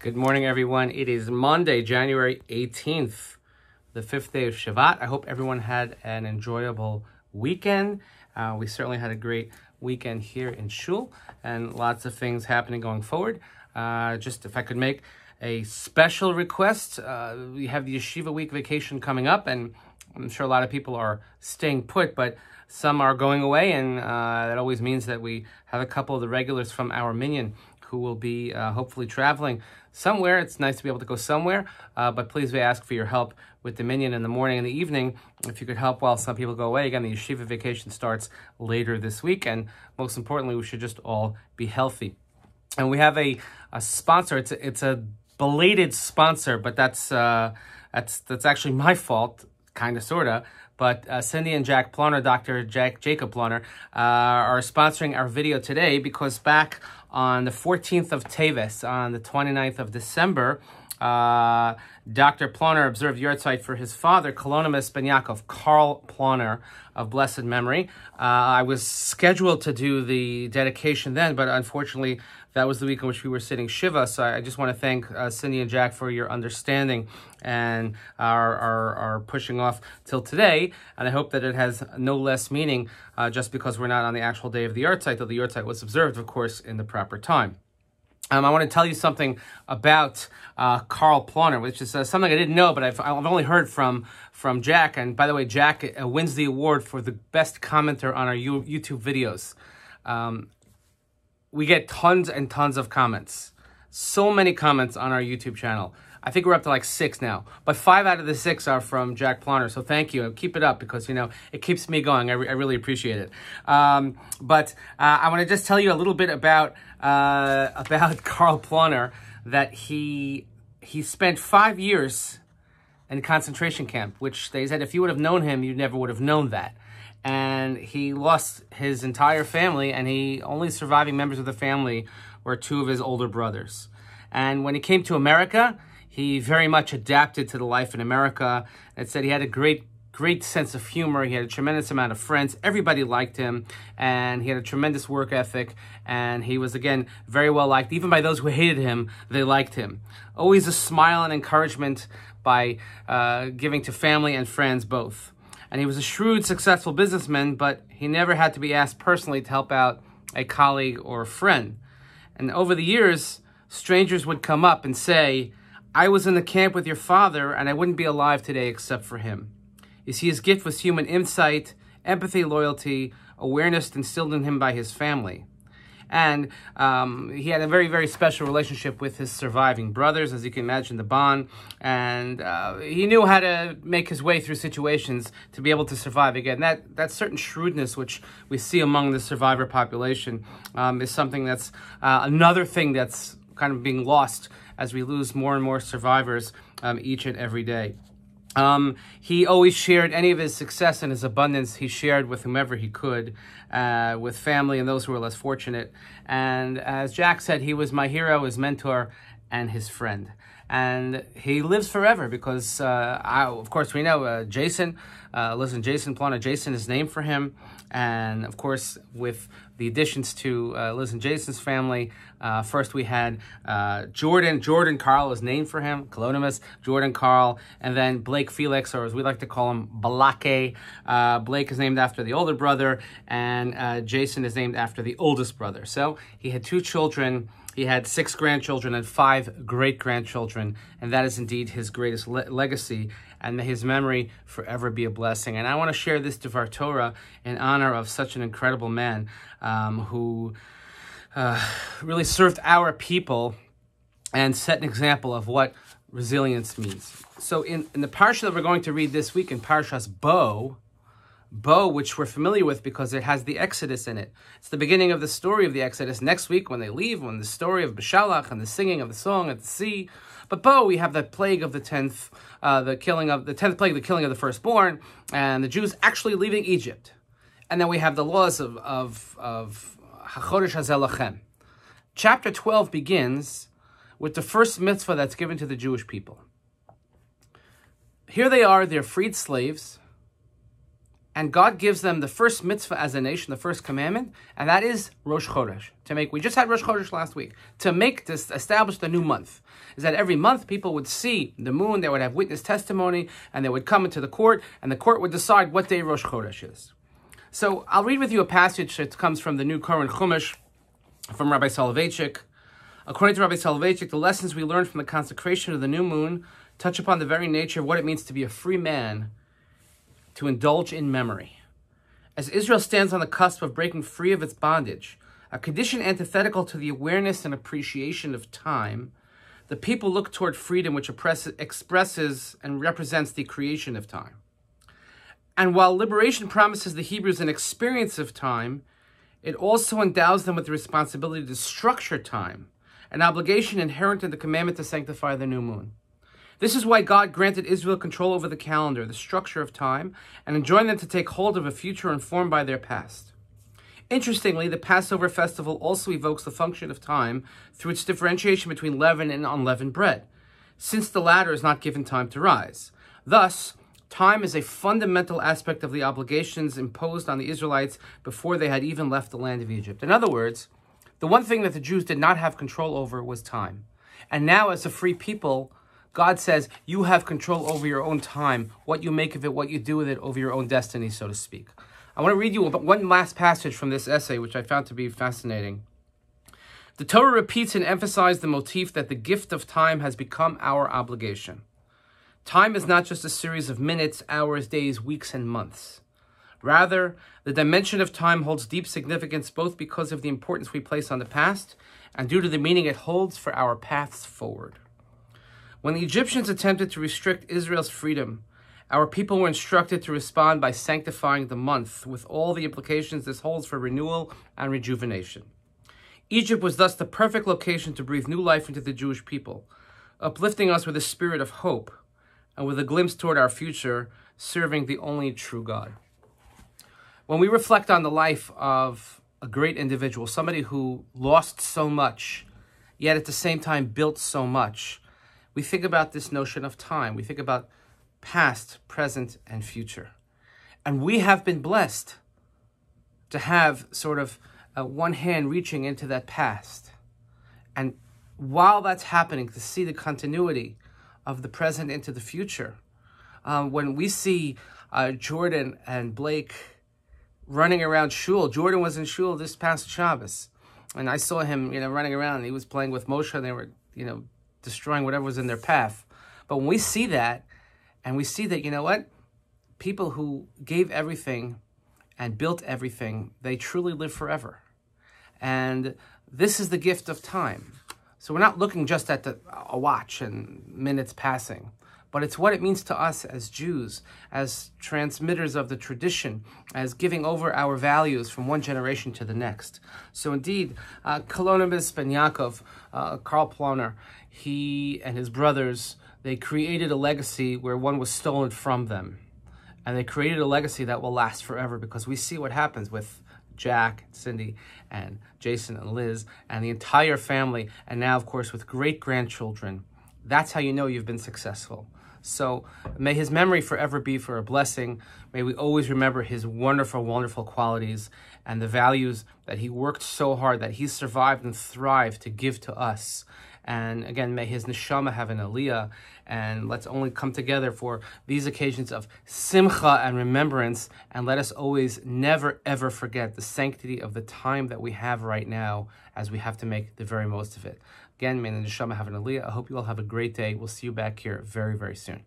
Good morning, everyone. It is Monday, January 18th, the 5th day of Shavat. I hope everyone had an enjoyable weekend. We certainly had a great weekend here in Shul and lots of things happening going forward. Just if I could make a special request, we have the Yeshiva Week vacation coming up, and I'm sure a lot of people are staying put, but some are going away, and that always means that we have a couple of the regulars from our minyan who will be hopefully traveling somewhere. It's nice to be able to go somewhere, but please we ask for your help with the minyan in the morning and the evening. If you could help while some people go away. Again, the yeshiva vacation starts later this week, and most importantly, we should just all be healthy. And we have a sponsor. It's a belated sponsor, but that's actually my fault, kind of, sort of. But Cindy and Jack Ploner, Dr. Jacob Ploner, are sponsoring our video today because back on the 14th of Teves, on the 29th of December, Dr. Ploner observed Yahrzeit for his father, Kolonimus Ben Yaakov, Karl Ploner, of blessed memory. I was scheduled to do the dedication then, but unfortunately, that was the week in which we were sitting Shiva. So I just want to thank Cindy and Jack for your understanding and our pushing off till today. And I hope that it has no less meaning just because we're not on the actual day of the Yahrzeit, though the Yahrzeit was observed, of course, in the proper time. I want to tell you something about Karl Ploner, which is something I didn't know, but I've only heard from Jack. And by the way, Jack wins the award for the best commenter on our YouTube videos. We get tons and tons of comments. So many comments on our YouTube channel. I think we're up to like 6 now. But 5 out of the 6 are from Jack Ploner. So thank you. And keep it up because, it keeps me going. I really appreciate it. But I want to just tell you a little bit about Karl Ploner, that he spent 5 years in concentration camp, which they said if you would have known him, you never would have known that. And he lost his entire family, and the only surviving members of the family were 2 of his older brothers. And when he came to America, he very much adapted to the life in America. It said he had a great sense of humor. He had a tremendous amount of friends. Everybody liked him, and he had a tremendous work ethic. And he was, again, very well liked. Even by those who hated him, they liked him. Always a smile and encouragement by giving to family and friends both. And he was a shrewd, successful businessman, but he never had to be asked personally to help out a colleague or a friend. And over the years, strangers would come up and say, I was in the camp with your father, and I wouldn't be alive today except for him. You see, his gift was human insight, empathy, loyalty, awareness instilled in him by his family. And he had a very, very special relationship with his surviving brothers, as you can imagine, the bond. And he knew how to make his way through situations to be able to survive. Again, that certain shrewdness which we see among the survivor population is something that's another thing that's kind of being lost as we lose more and more survivors each and every day. He always shared any of his success and his abundance. He shared with whomever he could, with family and those who were less fortunate. And as Jack said, he was my hero, his mentor, and his friend. And he lives forever because, of course, we know Jason Ploner. Jason is named for him. And, of course, with the additions to Liz and Jason's family, first we had Jordan Karl is named for him, Kolonimus, Jordan Karl, and then Blake Felix, or as we like to call him, Blake. Blake is named after the older brother, and Jason is named after the oldest brother. So he had 2 children. He had 6 grandchildren and 5 great-grandchildren, and that is indeed his greatest legacy, and may his memory forever be a blessing. And I want to share this Devar Torah in honor of such an incredible man who really served our people and set an example of what resilience means. So in the parsha that we're going to read this week, in Parshas Bo, which we're familiar with because it has the Exodus in it. It's the beginning of the story of the Exodus. Next week, when they leave, when the story of Beshalach and the singing of the song at the sea. But Bo, we have the plague of the 10th, the 10th plague, the killing of the firstborn, and the Jews actually leaving Egypt. And then we have the laws of HaChodesh Hazeh Lachem. Chapter 12 begins with the first mitzvah that's given to the Jewish people. Here they are, they're freed slaves, And God gives them the first mitzvah as a nation, the first commandment, and that is Rosh Chodesh. We just had Rosh Chodesh last week. To establish the new month. Is that every month people would see the moon, they would have witness testimony, and they would come into the court, and the court would decide what day Rosh Chodesh is. So I'll read with you a passage that comes from the New Koren Chumash from Rabbi Soloveitchik. According to Rabbi Soloveitchik, the lessons we learned from the consecration of the new moon touch upon the very nature of what it means to be a free man, to indulge in memory. As Israel stands on the cusp of breaking free of its bondage, a condition antithetical to the awareness and appreciation of time, the people look toward freedom which expresses and represents the creation of time. And while liberation promises the Hebrews an experience of time, it also endows them with the responsibility to structure time, an obligation inherent in the commandment to sanctify the new moon. This is why God granted Israel control over the calendar, the structure of time, and enjoined them to take hold of a future informed by their past. Interestingly, the Passover festival also evokes the function of time through its differentiation between leavened and unleavened bread, since the latter is not given time to rise. Thus, time is a fundamental aspect of the obligations imposed on the Israelites before they had even left the land of Egypt. In other words, the one thing that the Jews did not have control over was time. And now, as a free people, God says, you have control over your own time, what you make of it, what you do with it, over your own destiny, so to speak. I want to read you one last passage from this essay, which I found to be fascinating. The Torah repeats and emphasizes the motif that the gift of time has become our obligation. Time is not just a series of minutes, hours, days, weeks, and months. Rather, the dimension of time holds deep significance both because of the importance we place on the past and due to the meaning it holds for our paths forward. When the Egyptians attempted to restrict Israel's freedom, our people were instructed to respond by sanctifying the month, with all the implications this holds for renewal and rejuvenation. Egypt was thus the perfect location to breathe new life into the Jewish people, uplifting us with a spirit of hope and with a glimpse toward our future, serving the only true God. When we reflect on the life of a great individual, somebody who lost so much, yet at the same time built so much, we think about this notion of time. We think about past, present, and future. And we have been blessed to have sort of one hand reaching into that past. And while that's happening, to see the continuity of the present into the future. When we see Jordan and Blake running around shul, Jordan was in shul this past Shabbos. And I saw him, running around. He was playing with Moshe, and they were, destroying whatever was in their path. But when we see that, and we see that, people who gave everything and built everything, they truly live forever. And this is the gift of time. So we're not looking just at a watch and minutes passing, but it's what it means to us as Jews, as transmitters of the tradition, as giving over our values from one generation to the next. So indeed, Kalonymus Ben Yaakov, Karl Ploner, he and his brothers, they created a legacy where one was stolen from them. And they created a legacy that will last forever, because we see what happens with Jack, Cindy, and Jason, and Liz, and the entire family, and now, of course, with great-grandchildren. That's how you know you've been successful. So may his memory forever be for a blessing. May we always remember his wonderful, wonderful qualities and the values that he worked so hard, that he survived and thrived to give to us. And again, may his neshama have an aliyah, and let's only come together for these occasions of simcha and remembrance, and let us always never, ever forget the sanctity of the time that we have right now, as we have to make the very most of it. Again, may the neshama have an aliyah. I hope you all have a great day. We'll see you back here very, very soon.